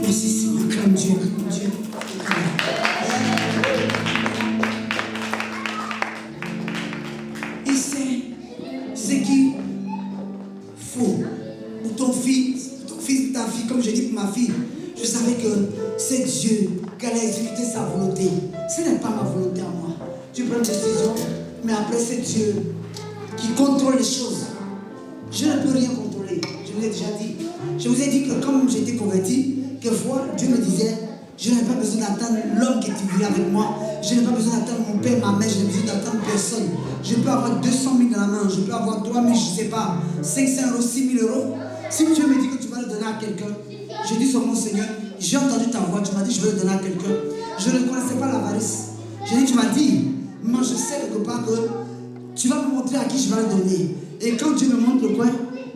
Merci Seigneur, acclame Dieu, acclame Dieu. Il sait ce qu'il faut pour ton fils, ta fille, comme je dis pour ma fille. Je savais que c'est Dieu qui allait exécuter sa volonté. Ce n'est pas ma volonté à moi. Tu prends une décision, mais après c'est Dieu qui contrôle les choses. Je ne peux rien contrôler. Je vous ai déjà dit. Je vous ai dit que comme j'étais converti, quelquefois Dieu me disait, je n'ai pas besoin d'attendre l'homme qui est venu avec moi. Je n'ai pas besoin d'attendre mon père, ma mère. Je n'ai besoin d'attendre personne. Je peux avoir 200 000 dans la main. Je peux avoir 3 000, je ne sais pas. 500 euros, 6 000 euros. Si Dieu me dit que tu vas le donner à quelqu'un, je dis sur mon Seigneur, j'ai entendu ta voix. Tu m'as dit, je vais le donner à quelqu'un. Je ne connaissais pas l'avarice. J'ai dit, tu m'as dit, moi je sais quelque part que tu vas me montrer à qui je vais le donner. Et quand Dieu me montre le coin,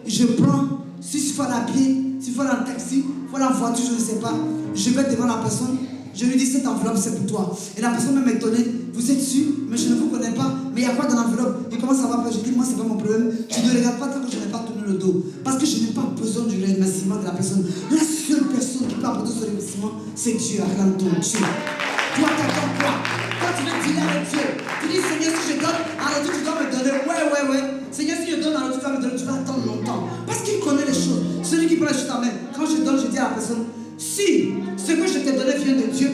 je prends, si il faut à pied, s'il faut en taxi, il faut en voiture, je ne sais pas. Je vais devant la personne, je lui dis cette enveloppe c'est pour toi. Et la personne même étonnée, vous êtes sûr, mais je ne vous connais pas, mais il y a quoi dans l'enveloppe? Il commence à avoir peur, je dis moi c'est pas mon problème, tu ne regardes pas tant que je n'ai pas tourné le dos. Parce que je n'ai pas besoin du remerciement de la personne. La seule personne qui peut apporter ce remerciement, c'est Dieu, acclame ton Dieu. Toi t'attends quoi? Quand tu veux dealer avec Dieu, tu dis Seigneur si je donne, alors tu dois me donner, ouais. Seigneur si je donne, alors tu vas me donner, tu vas attendre longtemps. Parce qu'il connaît les choses. Celui qui prend les choses en main, quand je donne, je dis à la personne, si ce que je t'ai donné vient de Dieu,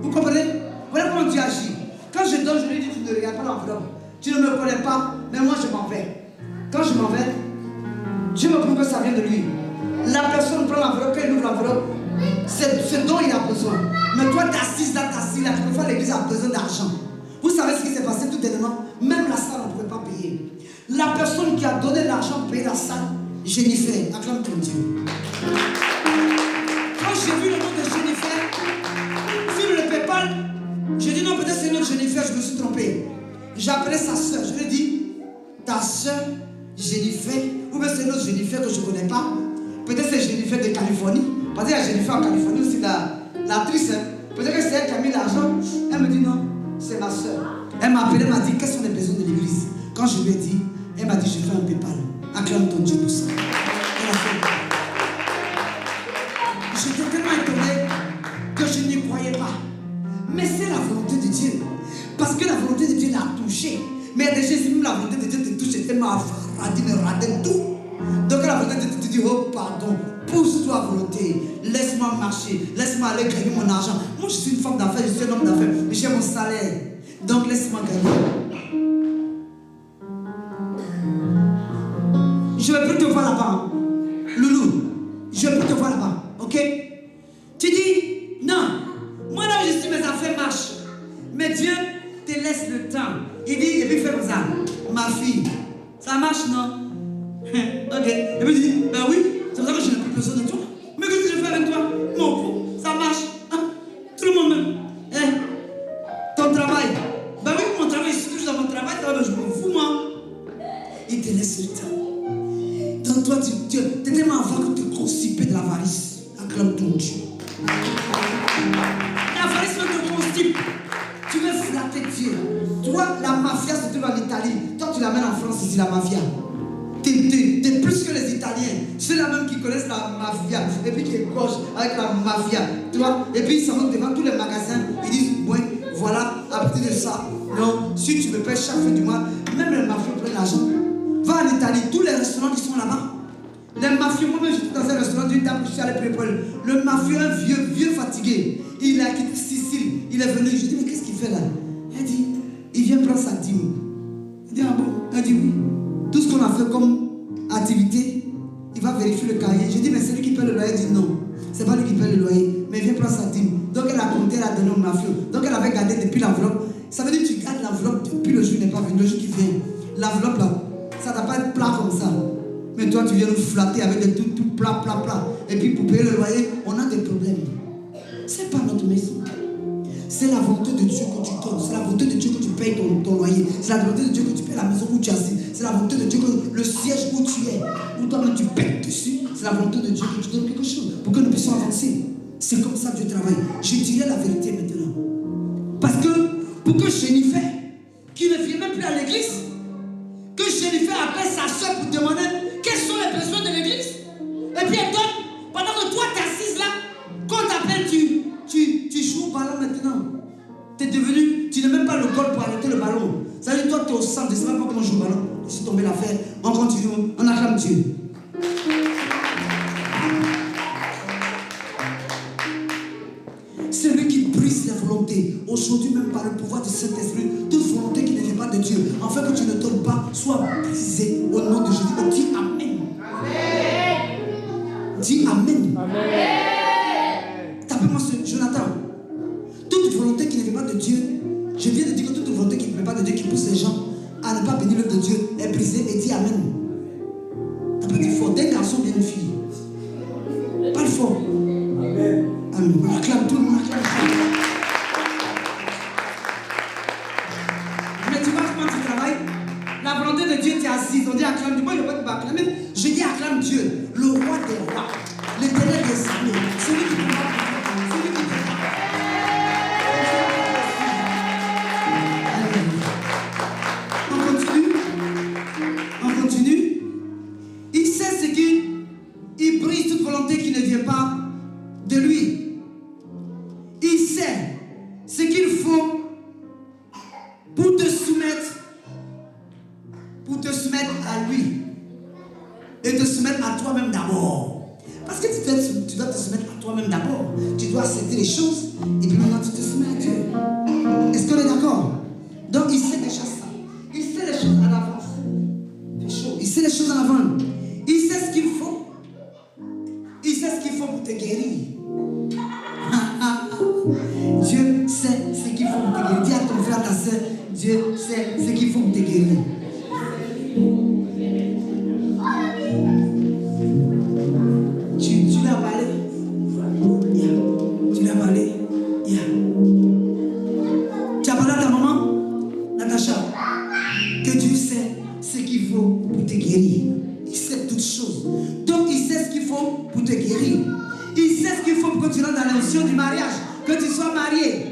vous comprenez? Voilà comment Dieu agit. Quand je donne, je lui dis, tu ne regardes pas l'enveloppe. Tu ne me connais pas, mais moi je m'en vais. Quand je m'en vais, Dieu me prouve que ça vient de lui. La personne prend l'enveloppe, quand il ouvre l'enveloppe, c'est ce dont il a besoin. Mais toi, tu es assise là, quelquefois l'église a besoin d'argent. Vous savez ce qui s'est passé tout élément? Même la salle, on ne pouvait pas payer. La personne qui a donné l'argent pour payer la salle, Jennifer, acclame ton Dieu. Quand j'ai vu le nom de Jennifer sur le PayPal, j'ai dit non, peut-être c'est une autre Jennifer, je me suis trompé. J'ai appelé sa soeur, je lui ai dit, ta soeur Jennifer, ou bien c'est une autre Jennifer que je ne connais pas. Peut-être c'est Jennifer de Californie. Parce qu'il y a Jennifer en Californie aussi, l'actrice. Peut-être que c'est elle qui a mis l'argent. Elle me dit non, c'est ma soeur. Elle m'a appelé, elle m'a dit quels sont les besoins de l'église. Quand je lui ai dit, elle m'a dit je fais un PayPal. Acclame ton Dieu pour ça. Elle a fait. J'étais tellement étonné que je n'y croyais pas. Mais c'est la volonté de Dieu. Parce que la volonté de Dieu l'a touché. Mais déjà, si même la volonté de Dieu te touche, c'est tellement radé tout. Donc la volonté de Dieu te dit, oh pardon, pousse-toi à volonté. Laisse-moi marcher. Laisse-moi aller gagner mon argent. Moi, je suis une femme d'affaires, je suis un homme d'affaires. Mais j'ai mon salaire. Donc laisse-moi gagner. Je ne vais plus te voir là-bas. Loulou, je ne vais plus te voir là-bas. Ok? Tu dis, non. Moi là où je suis, mes affaires marchent. Mais Dieu te laisse le temps. Il dit, et puis fais comme ça. Ma fille, ça marche, non? Ok. Et puis il dit, ben oui, c'est pour ça que je n'ai plus besoin de toi. Mais qu'est-ce que je fais avec toi? Mon pauvre, ça marche. Hein? Tout le monde même. Hein? Ton travail. Ben oui, mon travail, je suis toujours dans mon travail, je m'en fous, moi. Il te laisse le temps. Donc toi, tu es tellement avant que tu es constipé de l'avarice. Acclame ton Dieu. L'avarice te constipe. Tu veux flatter Dieu. Toi, la mafia se trouve en Italie. Toi, tu l'amènes en France ici, la mafia. T'es plus que les Italiens. C'est la même qui connaissent la mafia. Et puis qui égorgent avec la mafia. Tu vois? Et puis ils s'en vont devant tous les magasins. Ils disent, ouais, voilà, à partir de ça. Non, si tu me payes chaque fin du mois, même les mafieux prennent l'argent. Va en Italie, tous les restaurants qui sont là-bas. Les mafieux, moi-même j'étais dans un restaurant d'une dame que je suis allé préparer. Le mafieux, un vieux fatigué. Il a quitté Sicile. Il est venu. Je dis, mais qu'est-ce qu'il fait là? Elle dit, il vient prendre sa dîme. Il dit, ah bon? Elle dit, oui. Tout ce qu'on a fait comme activité, il va vérifier le cahier. Je dis, mais c'est lui qui paie le loyer. Elle dit, non. C'est pas lui qui paie le loyer. Mais il vient prendre sa dîme. Donc elle a compté, elle a donné au mafieux. Donc elle avait gardé depuis l'enveloppe. Ça veut dire que tu gardes l'enveloppe depuis le jour n'est pas venu, le jour qui vient. L'enveloppe là, ça ne doit pas être plat comme ça. Mais toi, tu viens nous flatter avec des tout plat. Et puis pour payer le loyer, on a des problèmes. C'est pas notre maison. C'est la volonté de Dieu que tu donnes. C'est la volonté de Dieu que tu payes ton loyer. C'est la volonté de Dieu que tu payes la maison où tu es assis. C'est la volonté de Dieu que le siège où tu es, où toi-même tu pètes dessus. C'est la volonté de Dieu que tu donnes quelque chose pour que nous puissions avancer. C'est comme ça que Dieu travaille. Je dirais la vérité maintenant. Parce que pour que Jennifer, qui ne vient même plus à l'église, que Jennifer appelle sa soeur pour demander quels sont les besoins de l'église. Et puis elle donne, pendant que toi tu es assise là, Après, tu joues au ballon maintenant. Tu es devenu, tu n'es même pas le goal pour arrêter le ballon. Ça veut dire, toi, tu es au centre, je ne sais même pas comment jouer au ballon. Je suis tombé l'affaire. On continue, on acclame Dieu. Celui qui brise la volonté, aujourd'hui même par le pouvoir du Saint-Esprit, toute volonté qui ne vient pas de Dieu, afin que tu ne tombes pas, soit brisée au nom de Jésus. Dis Amen. Dis Amen. Tapez-moi ce Jonathan. Toute volonté qui ne vient pas de Dieu, je viens de dire que toute volonté qui ne vient pas de Dieu, qui pousse les gens à ne pas bénir l'œuvre de Dieu, est brisée et dis Amen. Tapez du fort, d'un garçon bien une fille. Pas le fort. Amen. Amen. On acclame tout le monde, acclame ça. Mais tu vois comment tu travailles? La volonté de Dieu, tu es assise. On dit acclame Dieu. Moi, je ne vais pas acclamer. Je dis acclame Dieu, le roi des rois, l'éternel des armées, celui qui combat, celui qui combat. On continue. Il sait ce qu'il brise toute volonté qui ne vient pas de lui. Il sait ce qu'il faut pour te soumettre à lui et te soumettre à toi-même d'abord. Parce que tu dois te soumettre à toi-même d'abord. Tu dois accepter les choses et puis maintenant tu te soumets à Dieu. Est-ce qu'on est d'accord? Donc il sait déjà ça. Il sait les choses à l'avance. C'est chaud. Il sait les choses à l'avance. Il sait ce qu'il faut. Il sait ce qu'il faut pour te guérir. Dieu sait ce qu'il faut pour te guérir. Dis à ton frère, ta soeur, Dieu sait ce qu'il faut pour te guérir. Tu l'as parlé. Yeah. Tu l'as parlé. Yeah. Tu as parlé à ta maman, Natacha, que Dieu sait ce qu'il faut pour te guérir. Il sait toutes choses. Donc il sait ce qu'il faut pour te guérir. Il sait ce qu'il faut pour que tu rentres dans l'onction du mariage, que tu sois marié.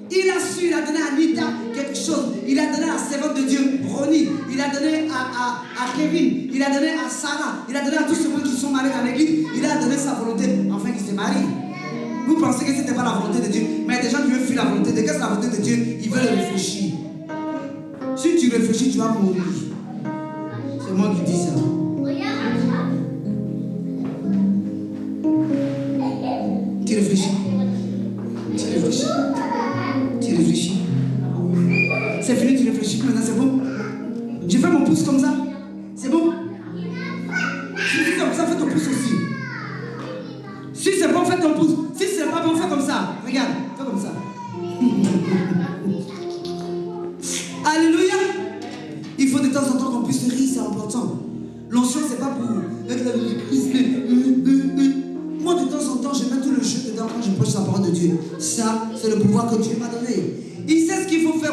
Il a su, il a donné à Anita quelque chose. Il a donné à la servante de Dieu, Ronnie. Il a donné à Kevin. Il a donné à Sarah. Il a donné à tous ceux qui sont mariés dans l'église. Il a donné sa volonté afin qu'ils se marient. Vous pensez que ce n'était pas la volonté de Dieu, mais il y a des gens qui veulent fuir la volonté de Dieu. Qu'est-ce que la volonté de Dieu? Ils veulent réfléchir. Si tu réfléchis, tu vas mourir. C'est moi qui dis ça. Tu réfléchis. Tu réfléchis. Tu réfléchis. C'est fini, tu réfléchis. Maintenant, c'est bon. Je fais mon pouce comme ça. C'est bon. Si c'est comme ça, fais ton pouce aussi. Si c'est bon, fais ton pouce. Si c'est pas bon, fais comme ça. Regarde, fais comme ça. Alléluia. Il faut de temps en temps qu'on puisse rire, c'est important. L'onction, c'est pas pour moi, de temps en temps, je mets tout le jeu dedans quand je prêche la parole de Dieu. Ça, c'est le pouvoir que Dieu m'a donné. Il sait ce qu'il faut faire,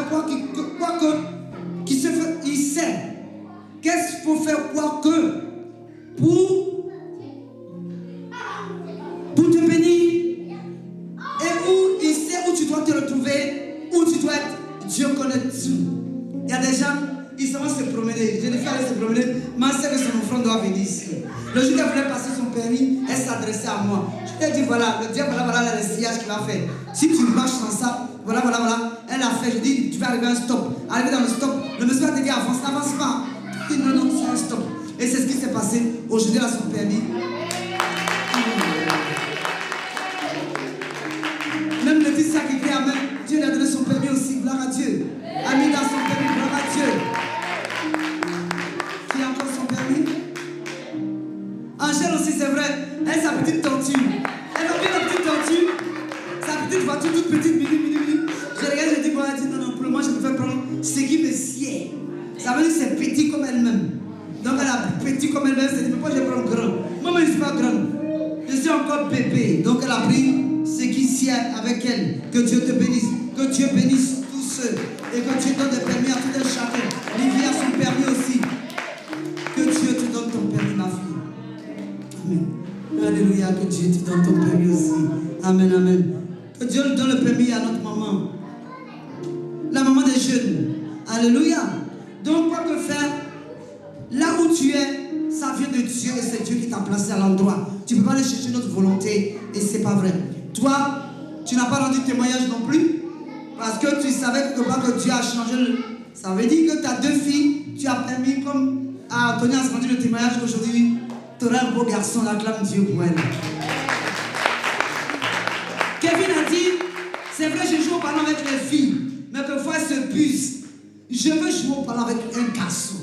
il sait qu'est-ce qu'il faut faire, pour te bénir. Et où il sait où tu dois te retrouver, où tu dois être. Dieu connaît tout. Il y a des gens, ils savent se promener. Je l'ai fait aller se promener. Ma soeur et son enfant doivent venir ici. Le jour qu'elle voulait passer son permis, elle s'adressait à moi. Je lui ai dit voilà, le diable, voilà le sillage qu'il va faire. Si tu marches sans ça, voilà. Elle a fait, je dis, tu vas arriver à un stop. Arriver dans le stop, le monsieur va te dire avance, n'avance pas. Je dis non, c'est un stop. Et c'est ce qui s'est passé. Aujourd'hui, elle a son permis. Même le fils qui crie amen, Dieu lui a donné son permis aussi, gloire à Dieu. Amina a son permis, gloire à Dieu. Qui a encore son permis? Angèle aussi, c'est vrai, elle a sa petite tortue. Elle a pris la petite tortue, sa petite voiture toute petite, mini. Je regarde, je dis, elle dit non, pour le moment, je préfère prendre ce qui me sied. Ça veut dire que c'est petit comme elle-même. Donc elle a petit comme elle-même, c'est dit, pourquoi je prends grand? Moi, je ne suis pas grande. Je suis encore bébé. Donc elle a pris ce qui sied avec elle. Que Dieu te bénisse. Que Dieu bénisse tous ceux. Et que Dieu donne des permis à tout un chacun. Livia a son permis aussi. Que Dieu te donne ton permis, ma fille. Amen. Alléluia, que Dieu te donne ton permis aussi. Amen. Que Dieu nous donne le permis à notre maman. La maman des jeunes. Alléluia. Donc, quoi que faire? Là où tu es, ça vient de Dieu et c'est Dieu qui t'a placé à l'endroit. Tu ne peux pas aller chercher notre volonté et c'est pas vrai. Toi, Toi, tu n'as pas rendu témoignage non plus. Parce que tu savais que Dieu a changé. Ça veut dire que tu as 2 filles. Tu as permis comme à Antonia a rendu le témoignage aujourd'hui. Tu auras un beau garçon, acclame Dieu pour elle. Kevin a dit, c'est vrai, je joue au ballon avec les filles, mais quelquefois elles se puissent. Je veux jouer au ballon avec un garçon.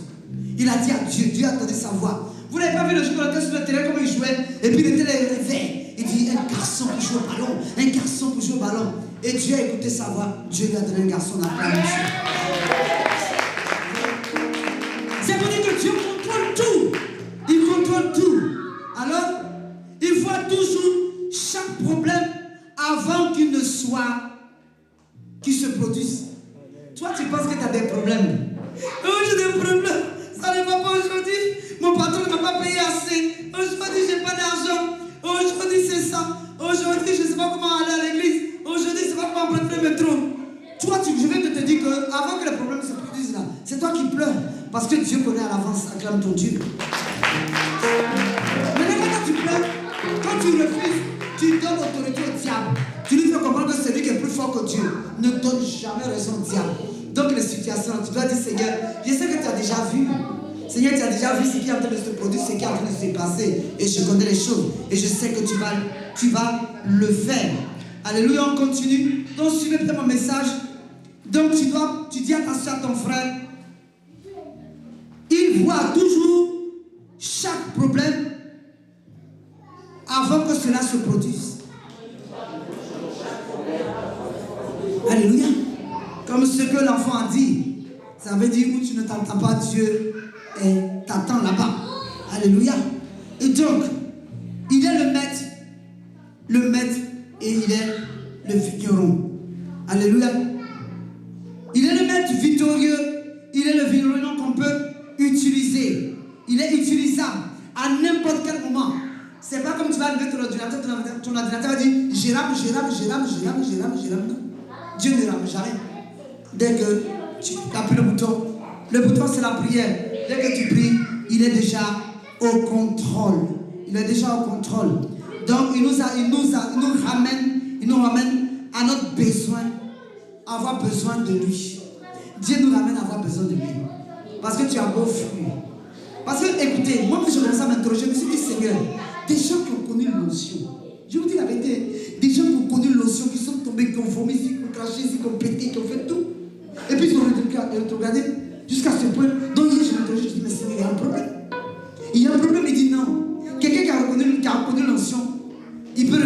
Il a dit à Dieu, Dieu a entendu sa voix. Vous n'avez pas vu le jour où il était sur le terrain, comme il jouait, et puis il était réveillé. Il dit, un garçon pour jouer au ballon, un garçon pour jouer au ballon. Et Dieu a écouté sa voix. Dieu lui a donné un garçon dans la Dieu. C'est pour dire que Dieu contrôle tout. Il contrôle tout. Alors, il voit toujours chaque problème avant qu'il ne soit, qu'il se produise. Toi, tu penses que tu as des problèmes. Oh, j'ai des problèmes. Ça ne va pas aujourd'hui. Mon patron ne m'a pas payé assez. Aujourd'hui, je n'ai pas d'argent. Aujourd'hui, c'est ça. Aujourd'hui, je ne sais pas comment aller à l'église. Aujourd'hui, je ne sais pas comment prendre le métro. Toi, je vais te dire qu'avant que les problèmes se produisent là, c'est toi qui pleures. Parce que Dieu connaît à l'avance. Acclame ton Dieu. Mais quand tu pleures, quand tu refuses, tu donnes autorité au diable. Tu lui fais comprendre que c'est lui qui est plus fort que Dieu. Ne donne jamais raison au diable. Donc les situations, tu dois dire, Seigneur, je sais que tu as déjà vu. Seigneur, tu as déjà vu ce qui est en train de se produire, ce qui est en train de se passer. Et je connais les choses. Et je sais que tu vas le faire. Alléluia, on continue. Donc suivez peut-être mon message. Donc tu dis attention à ton frère. Il voit toujours chaque problème avant que cela se produise. Alléluia. Comme ce que l'enfant a dit. Ça veut dire où tu ne t'entends pas Dieu et t'attends là-bas. Alléluia. Et donc, il est le maître et il est le vigneron. Alléluia. Il est le maître victorieux. Il est le vigneron qu'on peut utiliser. Il est utilisable à n'importe quel moment. C'est pas comme tu vas allumer ton ordinateur va dire je rame. Non. Dieu ne rame jamais. Dès que tu appuies le bouton c'est la prière. Dès que tu pries, il est déjà au contrôle. Donc il nous ramène à notre besoin, à avoir besoin de lui. Dieu nous ramène à avoir besoin de lui. Parce que tu as beau fuir. Parce que, écoutez, moi je commence à m'interroger, je me suis dit, Seigneur, des gens qui ont connu l'onction, je vous dis la vérité, des gens qui ont connu l'onction, qui sont tombés conformistes, qui ont craché, qui ont pété, qui ont fait tout. Et puis ils ont regardé jusqu'à ce point. Donc hier je m'interrogeais, je dis, mais Seigneur, il y a un problème. Il y a un problème, il dit non. Quelqu'un qui a reconnu l'onction, il peut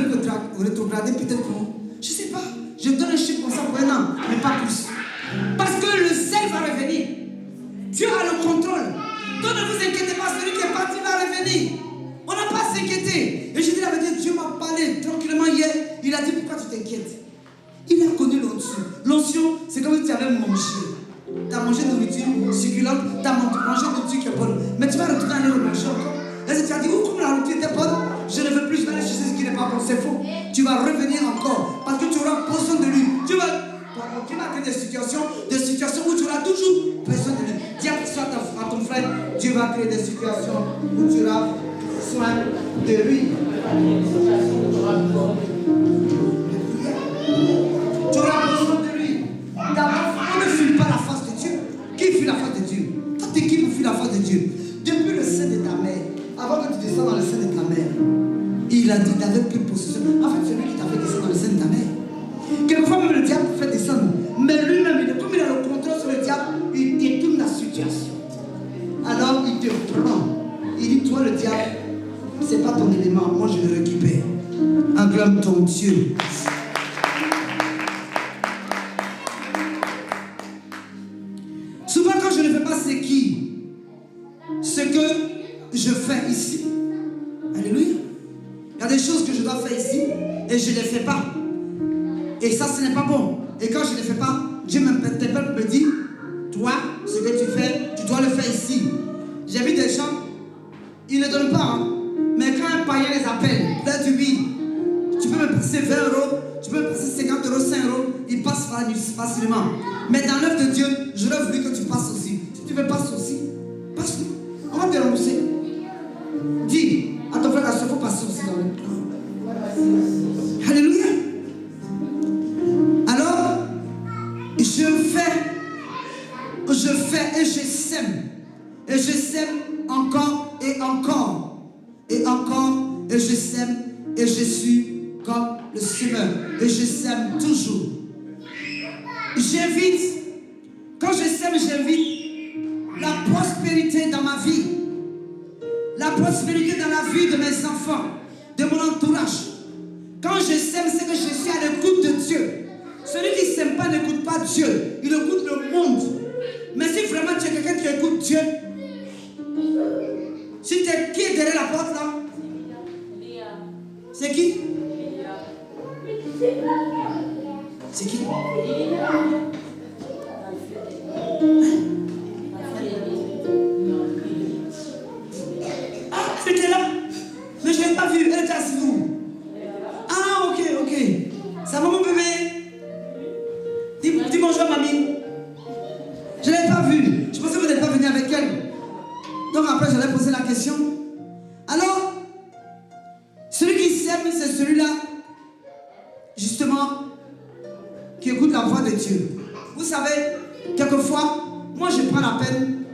rétrograder peut-être pour, je ne sais pas, je donne un chiffre comme ça pour un an, mais pas plus. Parce que le sel va revenir. Dieu a le contrôle. Donc ne vous inquiétez pas, celui qui est parti va revenir. On n'a pas à s'inquiéter. Et je dis la vérité, Dieu m'a parlé tranquillement hier. Il a dit, pourquoi tu t'inquiètes? Il a connu l'onction. L'onction, c'est comme si tu avais mangé. Tu as mangé de nourriture succulente, tu as mangé de nourriture qui est bonne. Mais tu vas retourner aller le manger encore. Et si tu as dit, oh, comme la nourriture était bonne, je ne veux plus, je vais aller chercher ce qui n'est pas bon. C'est faux. Tu vas revenir encore. Parce que tu auras besoin de lui. Tu vas créer des situations où tu auras toujours besoin de lui. Dis à ton frère, Dieu va créer des situations où tu auras besoin de lui. Tu auras besoin de lui. D'abord, on ne fuit pas la face de Dieu. Qui fuit la face de Dieu? Toi, t'es qui pour fuir la face de Dieu? Depuis le sein de ta mère, avant que tu descendes dans le sein de ta mère, il a dit d'avec quelle possession. En fait, c'est lui qui t'a fait descendre dans le sein de ta mère. Quelquefois, même le diable fait descendre. Mais lui-même, comme il a le contrôle sur le diable, il détourne la situation. Alors, il te prend. Il dit, toi, le diable, c'est pas ton élément. Moi, je le récupère. Acclame ton Dieu. Souvent, quand je ne fais pas ce que je fais ici. Alléluia. Il y a des choses que je dois faire ici et je ne les fais pas. Et ça, ce n'est pas bon. Et quand je ne le fais pas, Dieu m'interpelle pour me dire, toi, ce que tu fais, tu dois le faire ici. J'ai vu des gens, ils ne donnent pas. Hein. Mais quand un païen les appelle, là tu dis, tu peux me passer 20 euros, tu peux me passer 50 euros, 5 euros, ils passent facilement. Mais dans l'œuvre de Dieu, je leur voulu que tu passes aussi. Si tu veux passer aussi, passe. On va te rembourser. Dis à ton frère, il faut passer aussi dans le plan. Alléluia. suis comme le semeur et je sème toujours. J'invite, quand je sème, j'invite la prospérité dans ma vie, la prospérité dans la vie de mes enfants, de mon entourage. Quand je sème, c'est que je suis à l'écoute de Dieu. Celui qui ne sème pas n'écoute pas Dieu, il écoute le monde. Mais si vraiment tu es quelqu'un qui écoute Dieu, si tu es qui est derrière la porte là? C'est qui? C'est qui? Ah, elle était là. Mais je ne l'ai pas vue. Elle était assise où? Ah, ok. Ça va mon bébé? Dis bonjour mamie. Je ne l'ai pas vue. Je pensais que vous n'êtes pas venu avec elle. Donc après, je lui ai posé la question. Alors, celui qui sème, c'est celui-là, justement, qui écoute la voix de Dieu. Vous savez, quelquefois, moi je prends la peine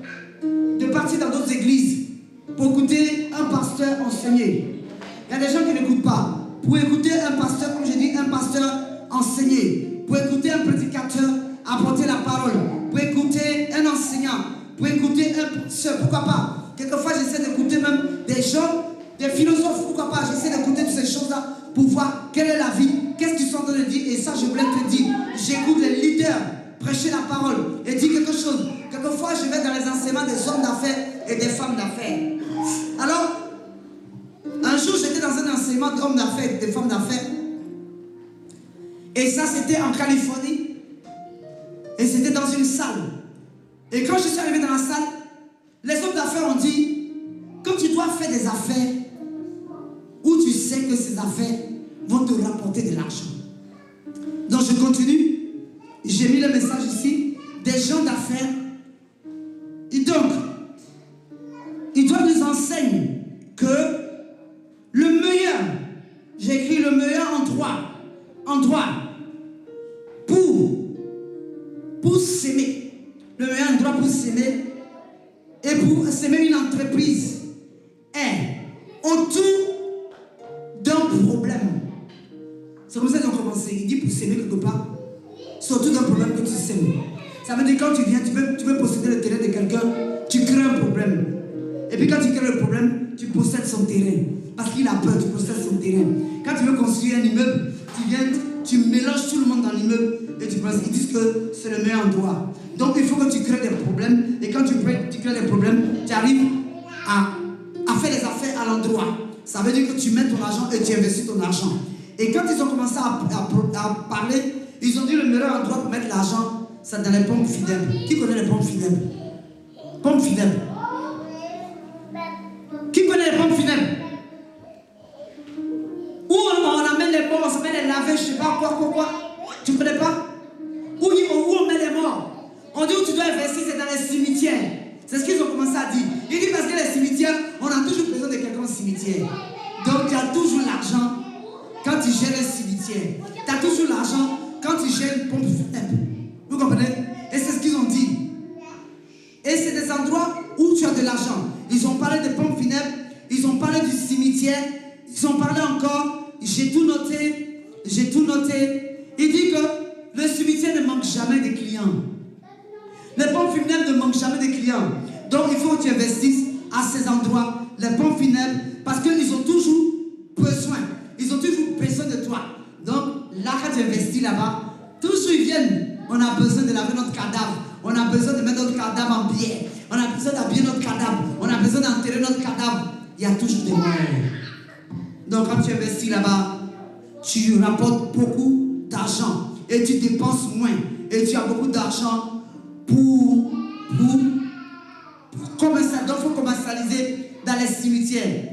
de partir dans d'autres églises pour écouter un pasteur enseigner. Il y a des gens qui n'écoutent pas. Pour écouter un pasteur, comme je dis, un pasteur enseigner. Pour écouter un prédicateur apporter la parole. Pour écouter un enseignant. Pour écouter un pasteur, pourquoi pas. Quelquefois, j'essaie d'écouter même des gens, des philosophes, pourquoi pas. J'essaie d'écouter toutes ces choses-là pour voir quelle est la vie, qu'est-ce qu'ils sont en train de dire. Et ça, je voulais te dire, j'écoute les leaders prêcher la parole et dire quelque chose. Quelquefois, je vais dans les enseignements des hommes d'affaires et des femmes d'affaires. Alors, un jour, j'étais dans un enseignement d'hommes d'affaires et de femmes d'affaires. Et ça, c'était en Californie. Et c'était dans une salle. Et quand je suis arrivé dans la salle, les hommes d'affaires ont dit, quand tu dois faire des affaires, où tu sais que ces affaires vont te rapporter de l'argent. Donc je continue. J'ai mis le message ici. Des gens d'affaires. Et donc, ils doivent nous enseigner que le meilleur, j'ai écrit le meilleur endroit pour s'aimer. Le meilleur endroit pour s'aimer et pour s'aimer une entreprise est autour d'un problème. C'est comme ça qu'ils ont commencé. Il dit pour s'aimer quelque part, c'est autour d'un problème que tu s'aimes. Ça veut dire quand tu viens, tu veux posséder le terrain de quelqu'un, tu crées un problème. Et puis quand tu crées le problème, tu possèdes son terrain. Parce qu'il a peur, tu possèdes son terrain. Quand tu veux construire un immeuble, tu viens, tu mélanges tout le monde dans l'immeuble et tu penses qu'ils disent que c'est le meilleur endroit. Donc il faut que tu crées des problèmes. Et quand tu crées des problèmes, tu arrives à faire des affaires à l'endroit. Ça veut dire que tu mets ton argent et tu investis ton argent. Et quand ils ont commencé à parler, ils ont dit le meilleur endroit pour mettre l'argent, c'est dans les pompes funèbres. Qui connaît les pompes funèbres? Pompes funèbres. Qui connaît les pompes funèbres? Où on amène les morts, on se met les laver, je ne sais pas quoi. Tu ne connais pas? Où on met les morts? On dit où tu dois investir, c'est dans les cimetières. C'est ce qu'ils ont commencé à dire. Ils disent parce que les cimetières, on a toujours besoin de quelqu'un au cimetière. Donc tu as toujours l'argent quand tu gères un cimetière. Tu as toujours l'argent quand tu gères une pompe funèbre. Vous comprenez? Et c'est ce qu'ils ont dit. Et c'est des endroits où tu as de l'argent. Ils ont parlé de pompes funèbres, ils ont parlé du cimetière, ils ont parlé encore, j'ai tout noté. Il dit que le cimetière ne manque jamais de clients. Les pompes funèbres ne manquent jamais de clients. Donc il faut que tu investisses à ces endroits, les pompes funèbres, parce qu'ils ont toujours besoin. Ils ont toujours besoin de toi. Donc là, quand tu investis là-bas, toujours ils viennent. On a besoin de laver notre cadavre. On a besoin de mettre notre cadavre en biais. On a besoin d'habiller notre cadavre. On a besoin d'enterrer notre cadavre. Il y a toujours des moyens. Donc quand tu investis là-bas, tu rapportes beaucoup d'argent. Et tu dépenses moins. Et tu as beaucoup d'argent pour commercialiser. Donc il faut commercialiser dans les cimetières.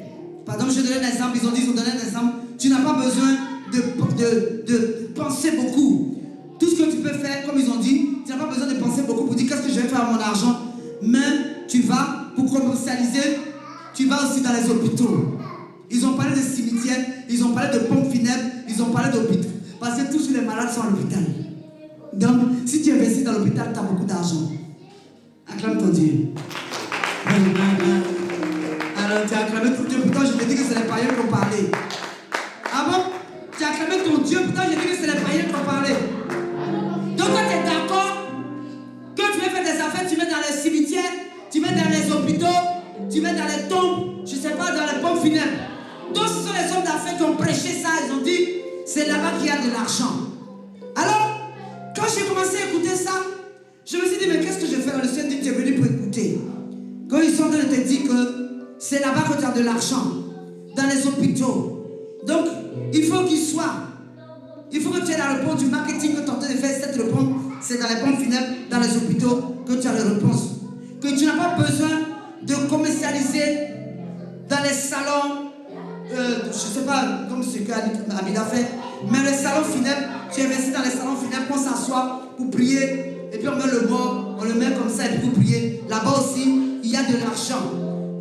Par exemple, je donne un exemple. Ils ont donné un exemple. Tu n'as pas besoin de penser beaucoup. Tout ce que tu peux faire, comme ils ont dit, tu n'as pas besoin de penser beaucoup pour dire qu'est-ce que je vais faire avec mon argent. Même tu vas, pour commercialiser, tu vas aussi dans les hôpitaux. Ils ont parlé de cimetières, ils ont parlé de pompes funèbres, ils ont parlé d'hôpitaux. Parce que tous les malades sont à l'hôpital. Donc, si tu investis dans l'hôpital, tu as beaucoup d'argent. Acclame ton Dieu. Alors, tu as acclamé tout Dieu. Pourtant, je te dis que c'est les païens qui ont parlé. Ah bon? ton Dieu. Pourtant, j'ai dit que c'est les païens qui ont parlé. Donc, quand tu es d'accord, quand tu veux faire des affaires, tu mets dans les cimetières, tu mets dans les hôpitaux, tu mets dans les tombes, je ne sais pas, dans les pompes funèbres. Donc, ce sont les hommes d'affaires qui ont prêché ça. Ils ont dit, c'est là-bas qu'il y a de l'argent. Alors, quand j'ai commencé à écouter ça, je me suis dit, mais qu'est-ce que je fais? Le Seigneur dit, tu es venu pour écouter. Quand ils sont en train de te dire que c'est là-bas que tu as de l'argent, dans les hôpitaux. Donc, il faut qu'il soit. Il faut que tu aies la réponse du marketing que tu es en train de faire. Cette réponse, c'est dans les pompes funèbres, dans les hôpitaux, que tu as la réponse. Que tu n'as pas besoin de commercialiser dans les salons, je ne sais pas comme ce qu'Abida fait, mais les salons funèbres, tu investis dans les salons funèbres, on s'assoit pour prier, et puis on met le mort, on le met comme ça, et puis pour prier. Là-bas aussi, il y a de l'argent.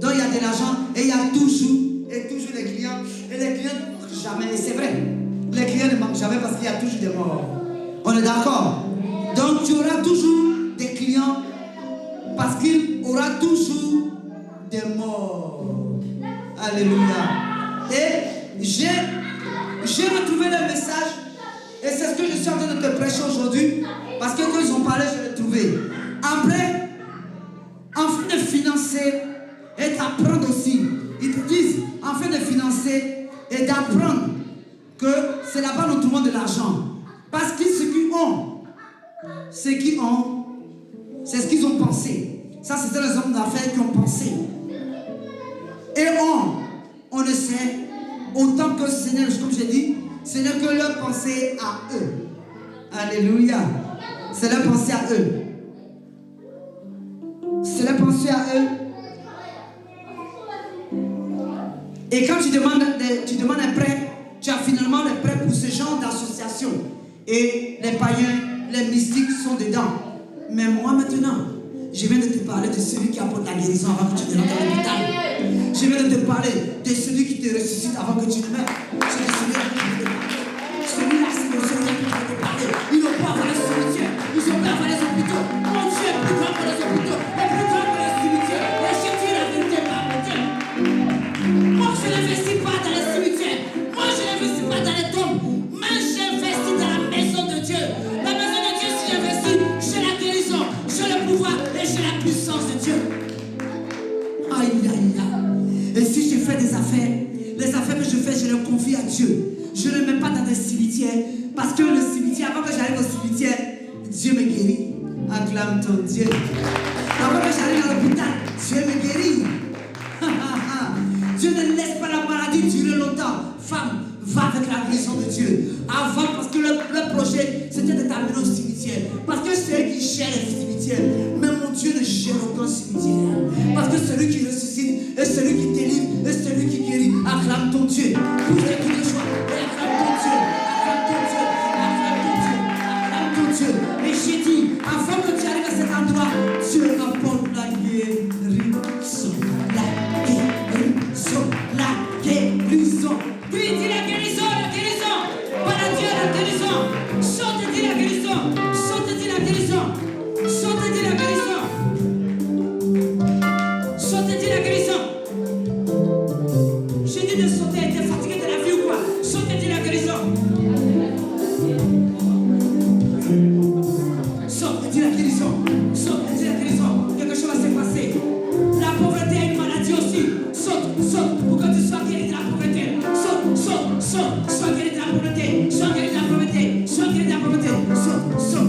Donc il y a de l'argent, et il y a toujours des clients, et les clients ne manquent jamais, et c'est vrai. Les clients ne manquent jamais parce qu'il y a toujours des morts. On est d'accord? Donc tu auras toujours des clients parce qu'il aura toujours des morts. Alléluia. Et j'ai retrouvé le message et c'est ce que je suis en train de te prêcher aujourd'hui parce que quand ils ont parlé, je l'ai trouvé. Après, afin de financer et d'apprendre aussi, ils te disent, afin de financer et d'apprendre que c'est là-bas nous trouvons de l'argent. Parce que ceux qui ont, c'est ce qu'ils ont pensé. Ça, c'était les hommes d'affaires qui ont pensé. Et on le sait, autant que ce n'est, comme j'ai dit, ce n'est que leur pensée à eux. Alléluia. C'est leur pensée à eux. C'est leur pensée à eux. Et quand tu demandes un prêt, tu as finalement les prêts pour ce genre d'association. Et les païens, les mystiques sont dedans. Mais moi maintenant, je viens de te parler de celui qui apporte la guérison avant que tu te rentres à l'hôpital. Je viens de te parler de celui qui te ressuscite avant que tu ne meurs. C'est celui-là, c'est le Seigneur qui va te parler. Ils n'ont pas avoir les cimetières. Ils n'ont pas avoir les hôpitaux. Mon Dieu est plus grand que les hôpitaux. Est plus grand que les cimetières. Et je dis la vérité par mon Dieu. Moi, je n'investis pas dans les cimetières. Moi, je n'investis pas dans les tombes. Mais j'investis dans la maison de Dieu. La maison de Dieu, si j'investis, j'ai la guérison, j'ai le pouvoir et j'ai la puissance de Dieu. Aïe, aïe, aïe. Et si je fais des affaires, les affaires que je fais, je les confie à Dieu. Je ne les mets pas dans des cimetières. Parce que le cimetière, avant que j'arrive au cimetière, Dieu me guérit. Acclame ton Dieu. Avant que j'arrive à l'hôpital, Dieu me guérit. Dieu ne laisse pas la maladie durer longtemps. Femme, va avec la guérison de Dieu. Avant, parce que le projet, c'était de t'amener au cimetière. Parce que c'est eux qui gèrent les cimetières. Mais mon Dieu ne gère aucun cimetière. Parce que celui qui ressuscite, et celui qui délivre, et celui qui guérit, acclame ton Dieu. Pour que tous les jours, et acclame ton Dieu. Acclame ton Dieu. Acclame ton Dieu. Acclame ton Dieu. Et j'ai dit, avant que tu arrives à cet endroit, Dieu apporte la guérison. La guérison. La guérison. Puis dis la guérison, la guérison. Par Dieu, la guérison. Saute-dis la guérison. Saute-dis la guérison. Saute-dis la guérison. Saute-dis la guérison. J'ai dit de sauter, t'es fatigué de la vie ou quoi? Saute-dis la guérison. Saute-dis la guérison. Saute-dis la guérison. Quelque chose va se passer. La pauvreté est une maladie aussi. Saute, saute, pour que tu sois guéri de la pauvreté. Saute, saute, saute, sois guéri de la pauvreté. Sois guéri de la pauvreté. Sois guéri de la pauvreté. Saute, saute.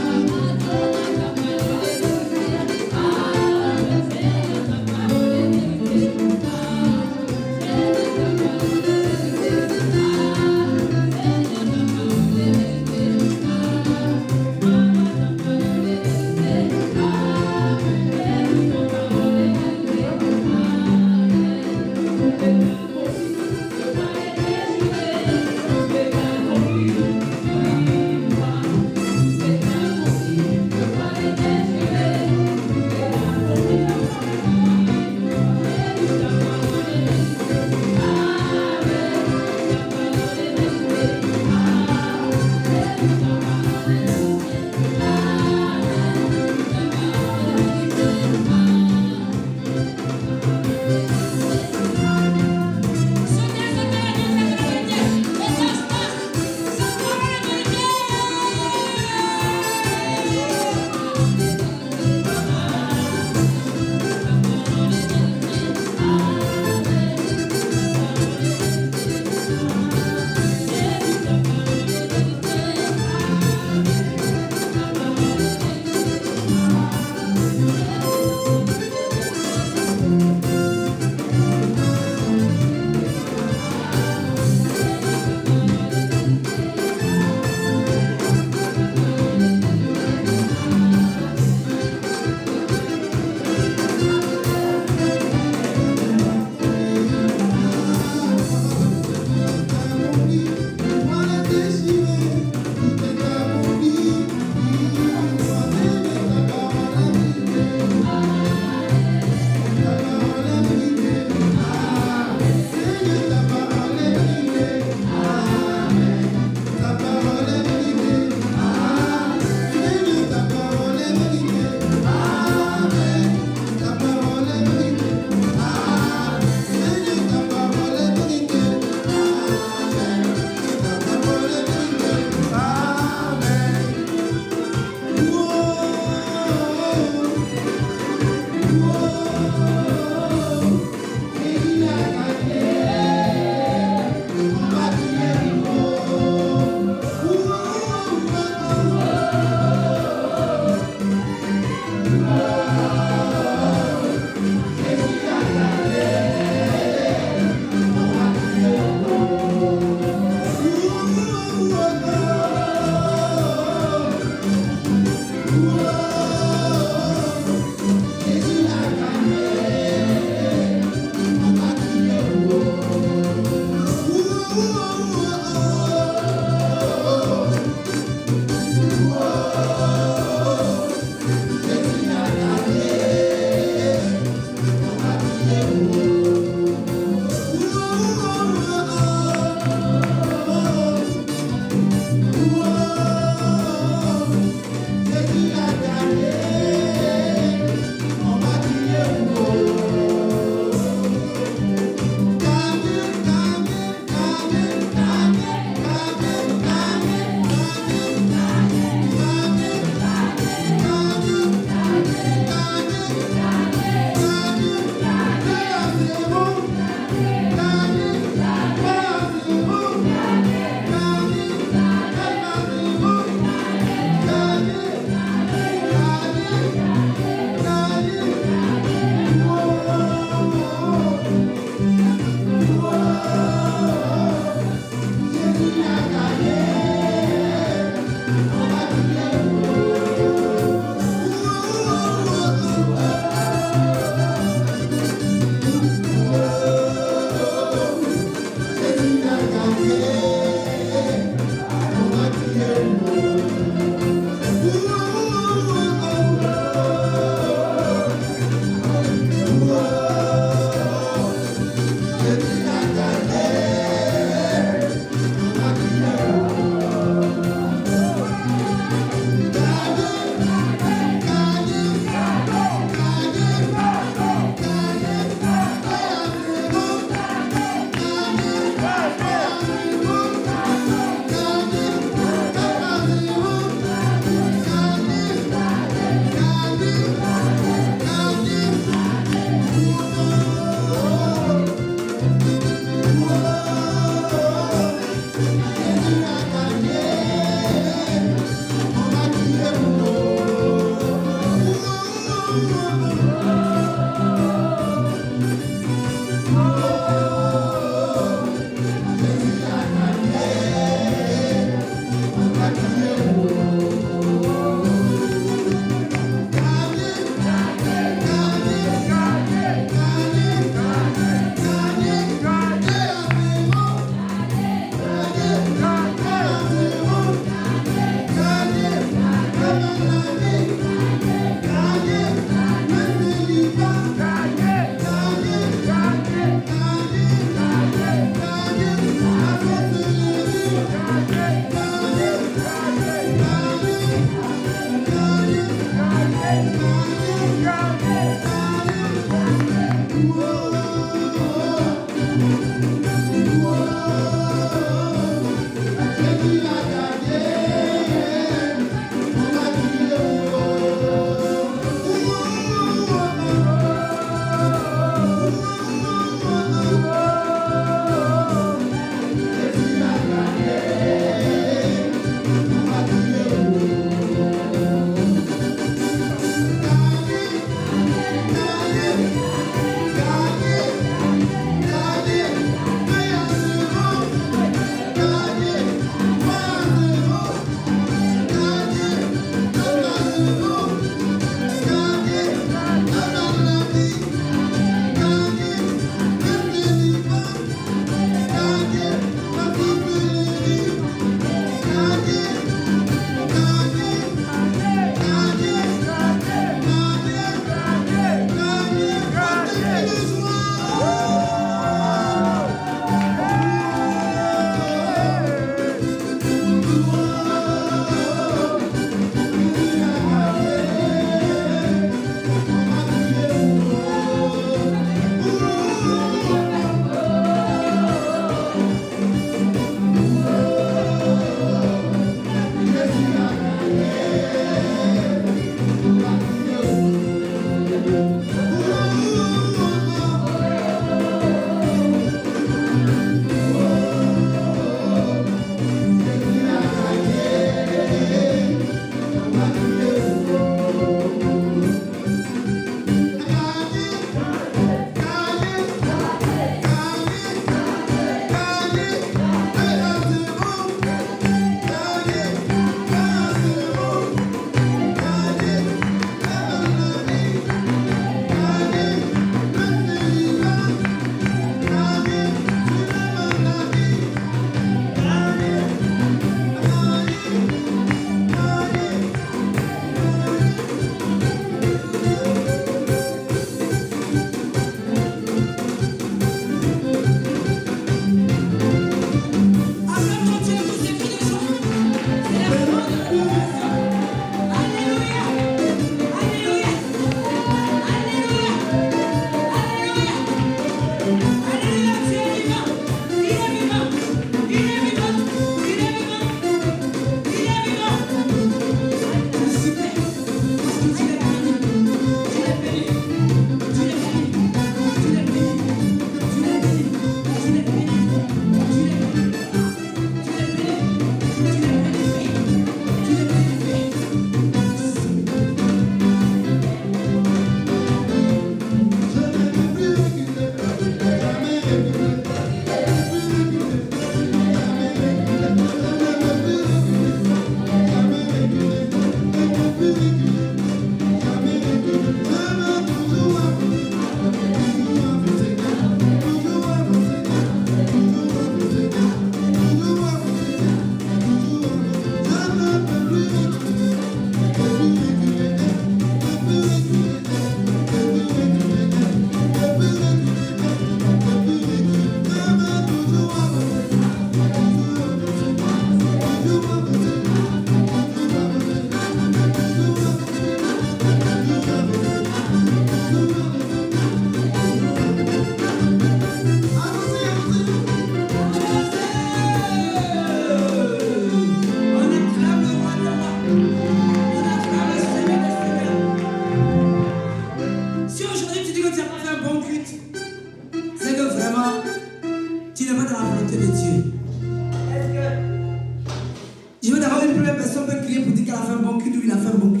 prier pour dire qu'elle a fait un bon culte ou il a fait un bon culte.